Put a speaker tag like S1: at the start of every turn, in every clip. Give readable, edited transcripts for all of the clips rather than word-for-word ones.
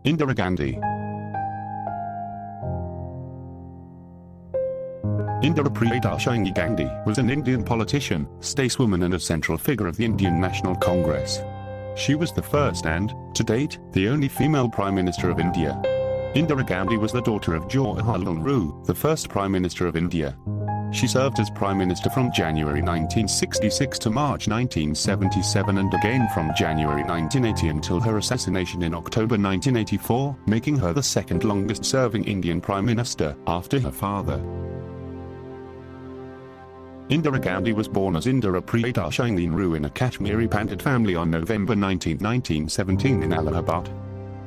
S1: Indira Gandhi. Indira Priyadarshini Gandhi was an Indian politician, stateswoman and a central figure of the Indian National Congress. She was the first and, to date, the only female Prime Minister of India. Indira Gandhi was the daughter of Jawaharlal Nehru, the first Prime Minister of India. She served as Prime Minister from January 1966 to March 1977 and again from January 1980 until her assassination in October 1984, making her the second longest-serving Indian Prime Minister, after her father. Indira Gandhi was born as Indira Priyadarshini Nehru in a Kashmiri Pandit family on November 19, 1917 in Allahabad.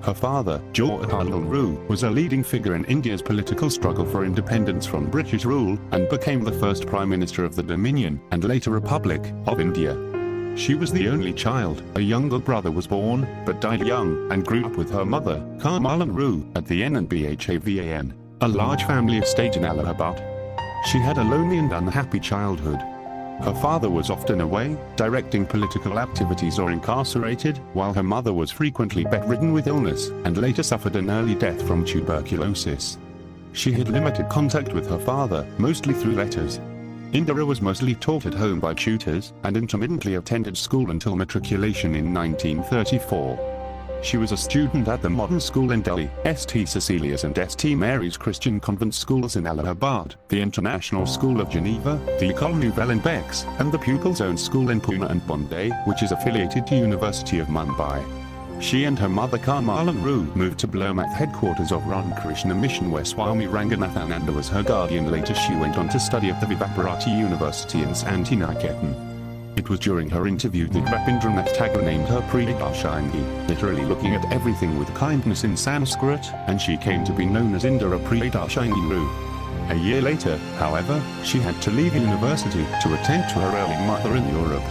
S1: Her father, Jawaharlal Nehru, was a leading figure in India's political struggle for independence from British rule, and became the first Prime Minister of the Dominion, and later Republic, of India. She was the only child. A younger brother was born, but died young, and grew up with her mother, Kamala Nehru, at the Anand Bhavan, a large family estate in Allahabad. She had a lonely and unhappy childhood. Her father was often away, directing political activities or incarcerated, while her mother was frequently bedridden with illness, and later suffered an early death from tuberculosis. She had limited contact with her father, mostly through letters. Indira was mostly taught at home by tutors, and intermittently attended school until matriculation in 1934. She was a student at the Modern School in Delhi, St. Cecilia's and St. Mary's Christian Convent Schools in Allahabad, the International School of Geneva, the École Nouvelle in Bex, and the Pupils' Own School in Pune and Bombay, which is affiliated to University of Mumbai. She and her mother Kamala Nehru moved to Blomath headquarters of Ramakrishna Mission where Swami Ranganathananda was her guardian. Later she went on to study at the Vivaparati University in Santiniketan. It was during her interview that Rabindranath Tagore named her Priyadarshini, literally looking at everything with kindness in Sanskrit, and she came to be known as Indira Priyadarshini Nehru. A year later, however, she had to leave university to attend to her ailing mother in Europe.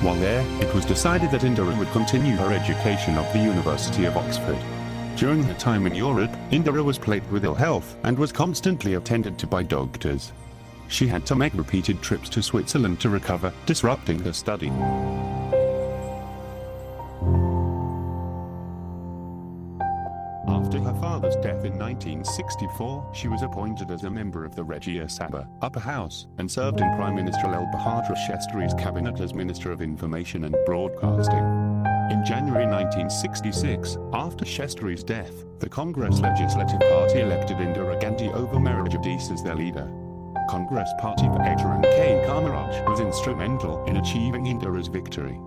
S1: While there, it was decided that Indira would continue her education at the University of Oxford. During her time in Europe, Indira was plagued with ill health and was constantly attended to by doctors. She had to make repeated trips to Switzerland to recover, disrupting her study. After her father's death in 1964, she was appointed as a member of the Rajya Sabha, Upper House, and served in Prime Minister Lal Bahadur Shastri's cabinet as Minister of Information and Broadcasting. In January 1966, after Shastri's death, the Congress Legislative Party elected Indira Gandhi over Mehbooba as their leader. Congress Party for H.R. K. Kamaraj was instrumental in achieving Indira's victory.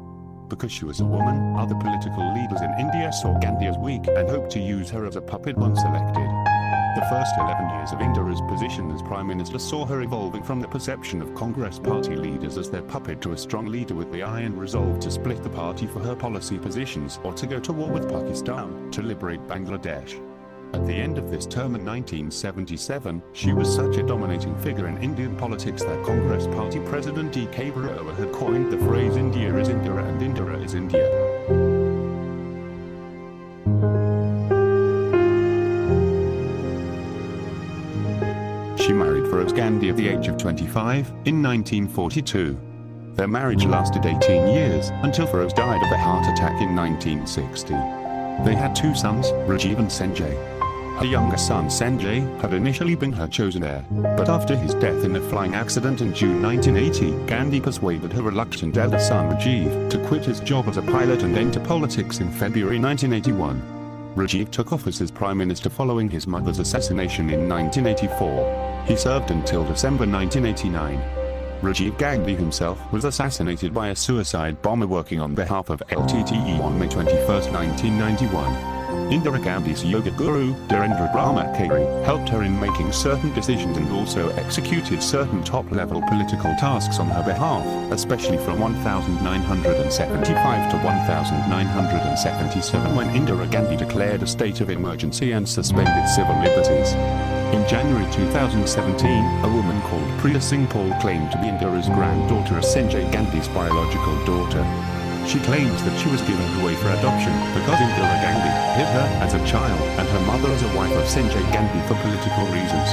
S1: Because she was a woman, other political leaders in India saw Gandhi as weak and hoped to use her as a puppet once elected. The first 11 years of Indira's position as Prime Minister saw her evolving from the perception of Congress Party leaders as their puppet to a strong leader with the iron resolve to split the party for her policy positions or to go to war with Pakistan to liberate Bangladesh. At the end of this term in 1977, she was such a dominating figure in Indian politics that Congress Party President D.K. Barowa had coined the phrase India is Indira and Indira is India. She married Feroz Gandhi at the age of 25, in 1942. Their marriage lasted 18 years, until Feroz died of a heart attack in 1960. They had two sons, Rajiv and Sanjay. Her younger son Sanjay had initially been her chosen heir, but after his death in a flying accident in June 1980, Gandhi persuaded her reluctant elder son Rajiv to quit his job as a pilot and enter politics in February 1981. Rajiv took office as Prime Minister following his mother's assassination in 1984. He served until December 1989. Rajiv Gandhi himself was assassinated by a suicide bomber working on behalf of LTTE on May 21, 1991. Indira Gandhi's yoga guru, Dhirendra Brahmachari, helped her in making certain decisions and also executed certain top-level political tasks on her behalf, especially from 1975 to 1977 when Indira Gandhi declared a state of emergency and suspended civil liberties. In January 2017, a woman called Priya Singh Paul claimed to be Indira's granddaughter as Sanjay Gandhi's biological daughter. She claims that she was given away for adoption because Indira Gandhi hid her as a child and her mother as a wife of Sanjay Gandhi for political reasons.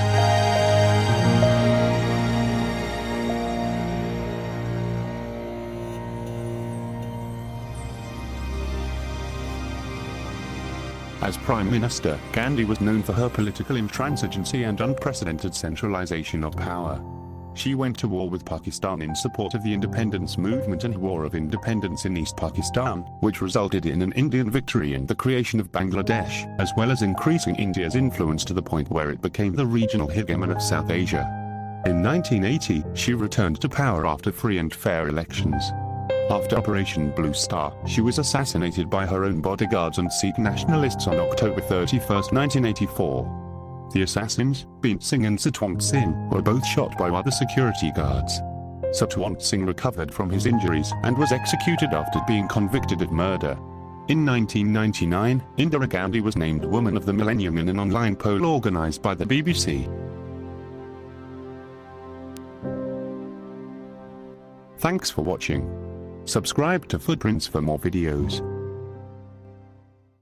S1: As Prime Minister, Gandhi was known for her political intransigency and unprecedented centralization of power. She went to war with Pakistan in support of the independence movement and War of Independence in East Pakistan, which resulted in an Indian victory and the creation of Bangladesh, as well as increasing India's influence to the point where it became the regional hegemon of South Asia. In 1980, she returned to power after free and fair elections. After Operation Blue Star, she was assassinated by her own bodyguards and Sikh nationalists on October 31, 1984. The assassins, Beant Singh and Satwant Singh, were both shot by other security guards. Satwant Singh recovered from his injuries and was executed after being convicted of murder. In 1999, Indira Gandhi was named Woman of the Millennium in an online poll organized by the BBC. Thanks for watching. Subscribe to Footprints for more videos.